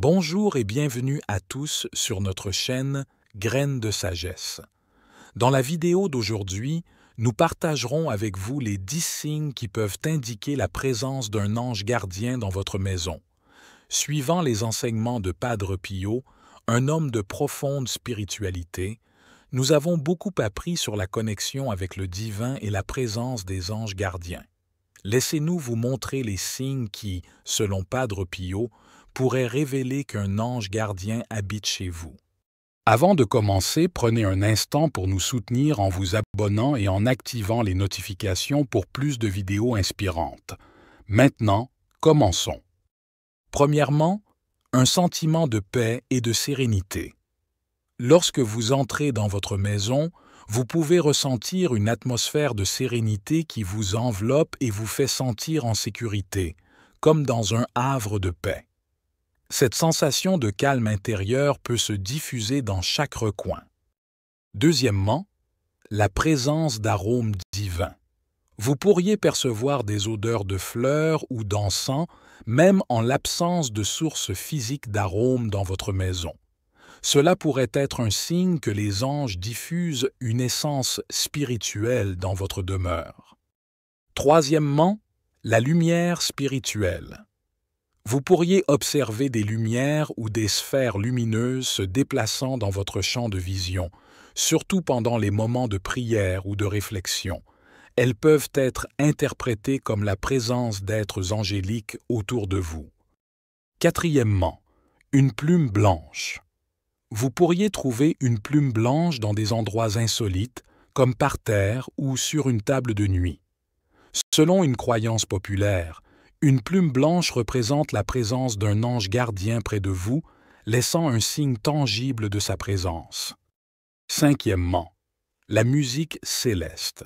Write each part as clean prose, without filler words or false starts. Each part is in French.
Bonjour et bienvenue à tous sur notre chaîne Graines de Sagesse. Dans la vidéo d'aujourd'hui, nous partagerons avec vous les 10 signes qui peuvent indiquer la présence d'un ange gardien dans votre maison. Suivant les enseignements de Padre Pio, un homme de profonde spiritualité, nous avons beaucoup appris sur la connexion avec le divin et la présence des anges gardiens. Laissez-nous vous montrer les signes qui, selon Padre Pio, pourraient révéler qu'un ange gardien habite chez vous. Avant de commencer, prenez un instant pour nous soutenir en vous abonnant et en activant les notifications pour plus de vidéos inspirantes. Maintenant, commençons. Premièrement, un sentiment de paix et de sérénité. Lorsque vous entrez dans votre maison, vous pouvez ressentir une atmosphère de sérénité qui vous enveloppe et vous fait sentir en sécurité, comme dans un havre de paix. Cette sensation de calme intérieur peut se diffuser dans chaque recoin. Deuxièmement, la présence d'arômes divins. Vous pourriez percevoir des odeurs de fleurs ou d'encens, même en l'absence de sources physiques d'arômes dans votre maison. Cela pourrait être un signe que les anges diffusent une essence spirituelle dans votre demeure. Troisièmement, la lumière spirituelle. Vous pourriez observer des lumières ou des sphères lumineuses se déplaçant dans votre champ de vision, surtout pendant les moments de prière ou de réflexion. Elles peuvent être interprétées comme la présence d'êtres angéliques autour de vous. Quatrièmement, une plume blanche. Vous pourriez trouver une plume blanche dans des endroits insolites, comme par terre ou sur une table de nuit. Selon une croyance populaire, une plume blanche représente la présence d'un ange gardien près de vous, laissant un signe tangible de sa présence. Cinquièmement, la musique céleste.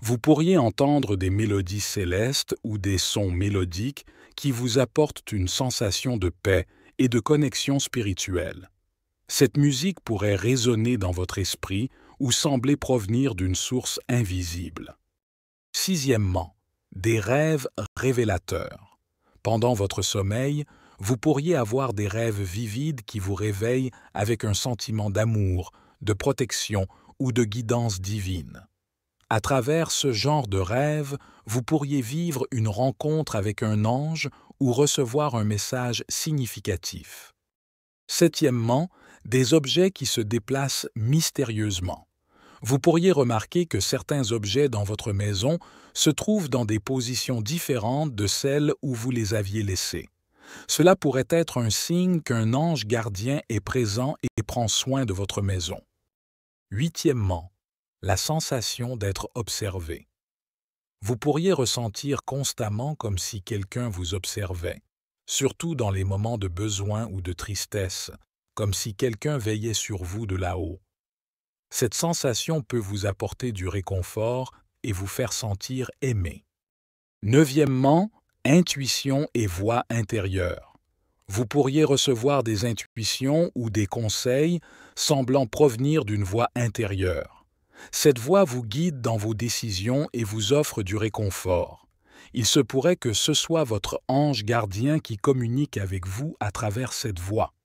Vous pourriez entendre des mélodies célestes ou des sons mélodiques qui vous apportent une sensation de paix et de connexion spirituelle. Cette musique pourrait résonner dans votre esprit ou sembler provenir d'une source invisible. Sixièmement, des rêves révélateurs. Pendant votre sommeil, vous pourriez avoir des rêves vivides qui vous réveillent avec un sentiment d'amour, de protection ou de guidance divine. À travers ce genre de rêve, vous pourriez vivre une rencontre avec un ange ou recevoir un message significatif. Septièmement, des objets qui se déplacent mystérieusement. Vous pourriez remarquer que certains objets dans votre maison se trouvent dans des positions différentes de celles où vous les aviez laissés. Cela pourrait être un signe qu'un ange gardien est présent et prend soin de votre maison. Huitièmement, la sensation d'être observé. Vous pourriez ressentir constamment comme si quelqu'un vous observait, surtout dans les moments de besoin ou de tristesse, comme si quelqu'un veillait sur vous de là-haut. Cette sensation peut vous apporter du réconfort et vous faire sentir aimé. Neuvièmement, intuition et voix intérieure. Vous pourriez recevoir des intuitions ou des conseils semblant provenir d'une voix intérieure. Cette voix vous guide dans vos décisions et vous offre du réconfort. Il se pourrait que ce soit votre ange gardien qui communique avec vous à travers cette voix.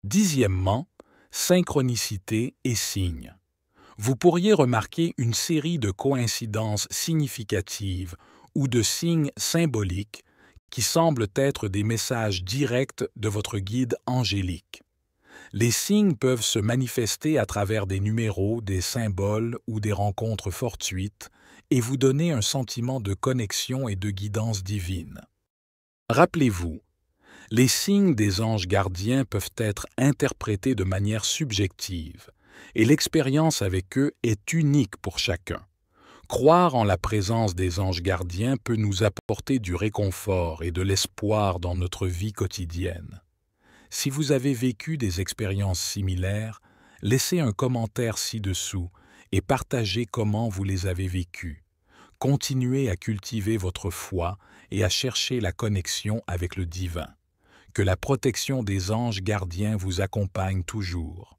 Dixièmement, synchronicité et signes. Vous pourriez remarquer une série de coïncidences significatives ou de signes symboliques qui semblent être des messages directs de votre guide angélique. Les signes peuvent se manifester à travers des numéros, des symboles ou des rencontres fortuites et vous donner un sentiment de connexion et de guidance divine. Rappelez-vous, les signes des anges gardiens peuvent être interprétés de manière subjective, et l'expérience avec eux est unique pour chacun. Croire en la présence des anges gardiens peut nous apporter du réconfort et de l'espoir dans notre vie quotidienne. Si vous avez vécu des expériences similaires, laissez un commentaire ci-dessous et partagez comment vous les avez vécues. Continuez à cultiver votre foi et à chercher la connexion avec le divin. Que la protection des anges gardiens vous accompagne toujours.